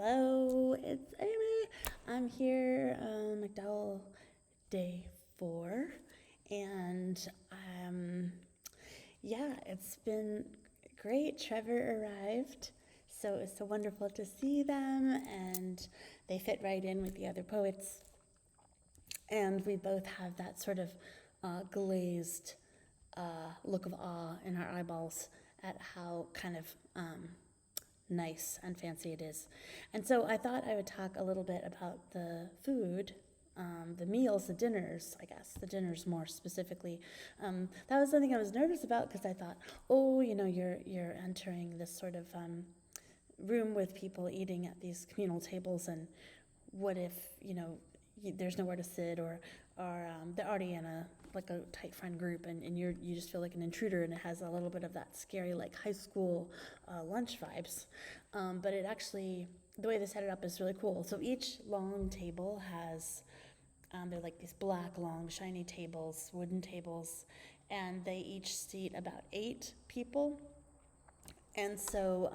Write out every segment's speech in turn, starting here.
Hello, it's Amy. I'm here on MacDowell day 4, and yeah, it's been great. Trevor arrived, so it's so wonderful to see them, and they fit right in with the other poets, and we both have that sort of glazed look of awe in our eyeballs at how kind of nice and fancy it is. And so I thought I would talk a little bit about the food, the meals, the dinners, I guess, the dinners more specifically. That was something I was nervous about because I thought, oh, you're entering this sort of room with people eating at these communal tables, and what if, there's nowhere to sit, or they're already in a tight friend group, and you just feel like an intruder, and it has a little bit of that scary like high school lunch vibes. But it actually, the way they set it up is really cool. So each long table has they're like these black long shiny tables, wooden tables, and they each seat about 8 people. And so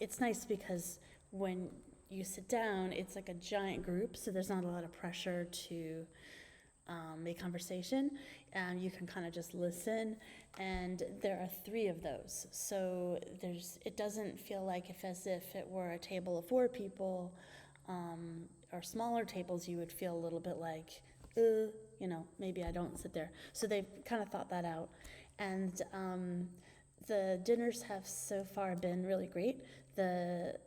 it's nice because when you sit down, it's like a giant group, so there's not a lot of pressure to make conversation. You can kind of just listen, and there are 3 of those. So it doesn't feel like as if it were a table of 4 people, or smaller tables, you would feel a little bit like, maybe I don't sit there. So they've kind of thought that out. And the dinners have so far been really great. The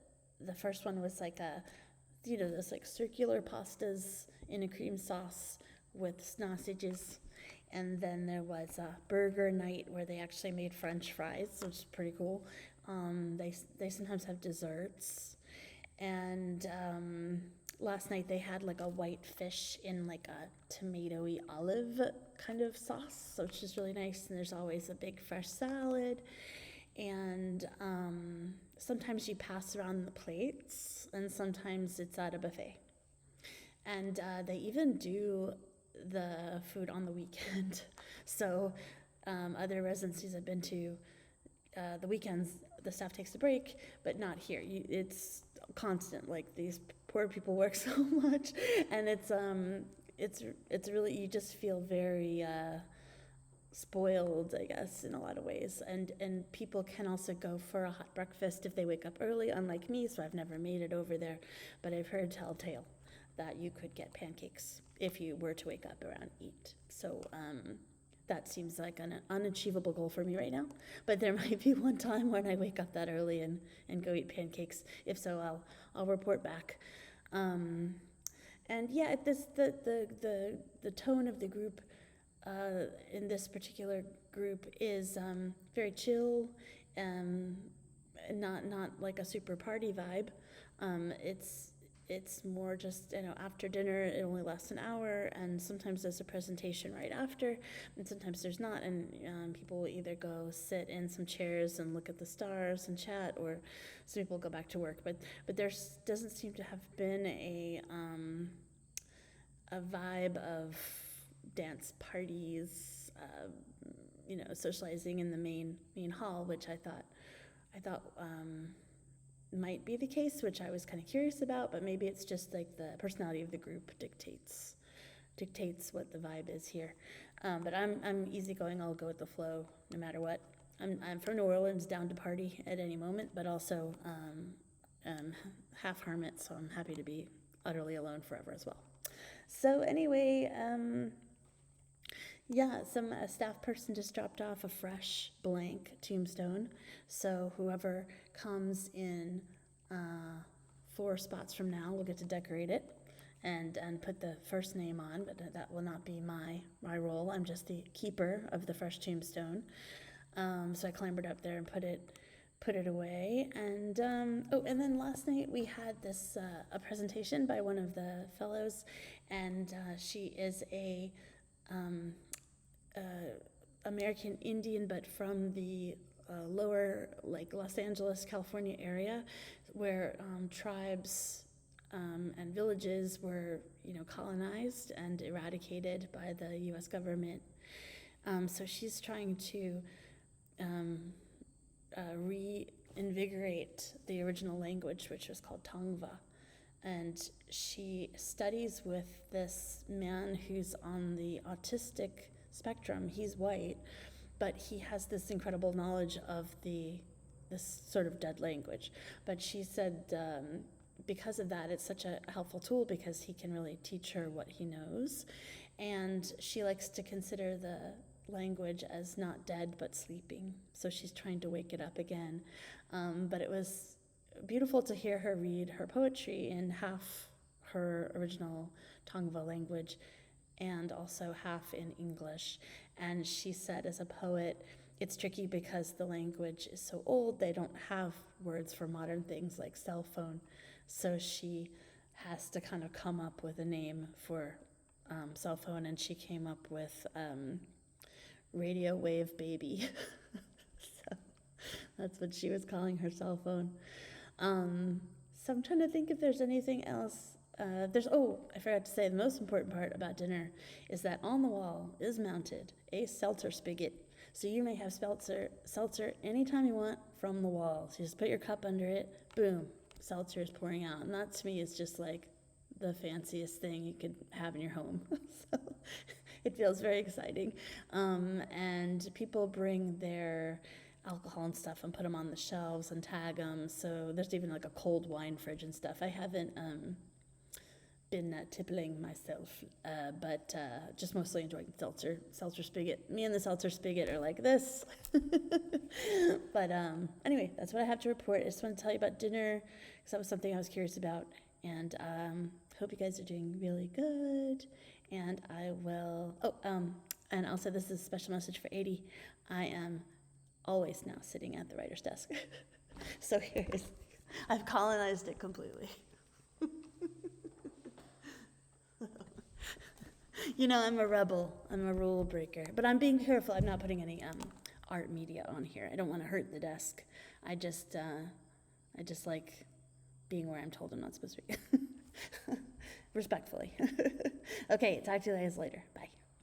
first one was like this like circular pastas in a cream sauce with sausages. And then there was a burger night where they actually made French fries, which is pretty cool. They sometimes have desserts. And last night they had like a white fish in like a tomatoey olive kind of sauce, which is really nice. And there's always a big fresh salad. And sometimes you pass around the plates, and sometimes it's at a buffet. And they even do the food on the weekend. So other residencies I've been to, the weekends the staff takes a break, but not here. It's constant. Like, these poor people work so much, and it's really, you just feel very spoiled, I guess, in a lot of ways. And people can also go for a hot breakfast if they wake up early, unlike me, so I've never made it over there, but I've heard telltale that you could get pancakes if you were to wake up around 8. So that seems like an unachievable goal for me right now, but there might be one time when I wake up that early and go eat pancakes. If so, I'll report back. And yeah, the tone of the group in this particular group is very chill, not like a super party vibe. It's more just, after dinner, it only lasts an hour, and sometimes there's a presentation right after, and sometimes there's not, and people will either go sit in some chairs and look at the stars and chat, or some people go back to work. But there doesn't seem to have been a vibe of dance parties, socializing in the main hall, which I thought might be the case, which I was kind of curious about, but maybe it's just like the personality of the group dictates what the vibe is here. But I'm easygoing. I'll go with the flow no matter what. I'm from New Orleans, down to party at any moment, but also half hermit, so I'm happy to be utterly alone forever as well. So anyway, some staff person just dropped off a fresh blank tombstone. So whoever comes in 4 spots from now will get to decorate it and put the first name on, but that will not be my role. I'm just the keeper of the fresh tombstone. So I clambered up there and put it away. And and then last night we had this a presentation by one of the fellows, and she is a American Indian, but from the lower, like, Los Angeles, California area, where tribes and villages were, colonized and eradicated by the U.S. government. So she's trying to reinvigorate the original language, which was called Tongva. and she studies with this man who's on the autistic spectrum. He's white, but he has this incredible knowledge of this sort of dead language. But she said because of that, it's such a helpful tool because he can really teach her what he knows. And she likes to consider the language as not dead but sleeping. So she's trying to wake it up again. But it was beautiful to hear her read her poetry in half her original Tongva language and also half in English. And she said, as a poet, it's tricky because the language is so old, they don't have words for modern things like cell phone. So she has to kind of come up with a name for cell phone, and she came up with radio wave baby. So that's what she was calling her cell phone. So I'm trying to think if there's anything else. I forgot to say the most important part about dinner is that on the wall is mounted a seltzer spigot. So you may have seltzer anytime you want from the wall. So you just put your cup under it, boom, seltzer is pouring out. And that to me is just like the fanciest thing you could have in your home. So it feels very exciting. And people bring their alcohol and stuff and put them on the shelves and tag them. So there's even like a cold wine fridge and stuff. I haven't been tippling myself, but just mostly enjoying seltzer spigot. Me and the seltzer spigot are like this. But anyway, that's what I have to report. I just want to tell you about dinner because that was something I was curious about, and hope you guys are doing really good. And I will, and also this is a special message for 80. I am always now sitting at the writer's desk. So I've colonized it completely. You know, I'm a rebel. I'm a rule breaker. But I'm being careful. I'm not putting any art media on here. I don't want to hurt the desk. I just like being where I'm told I'm not supposed to be. Respectfully. Okay, talk to you guys later. Bye.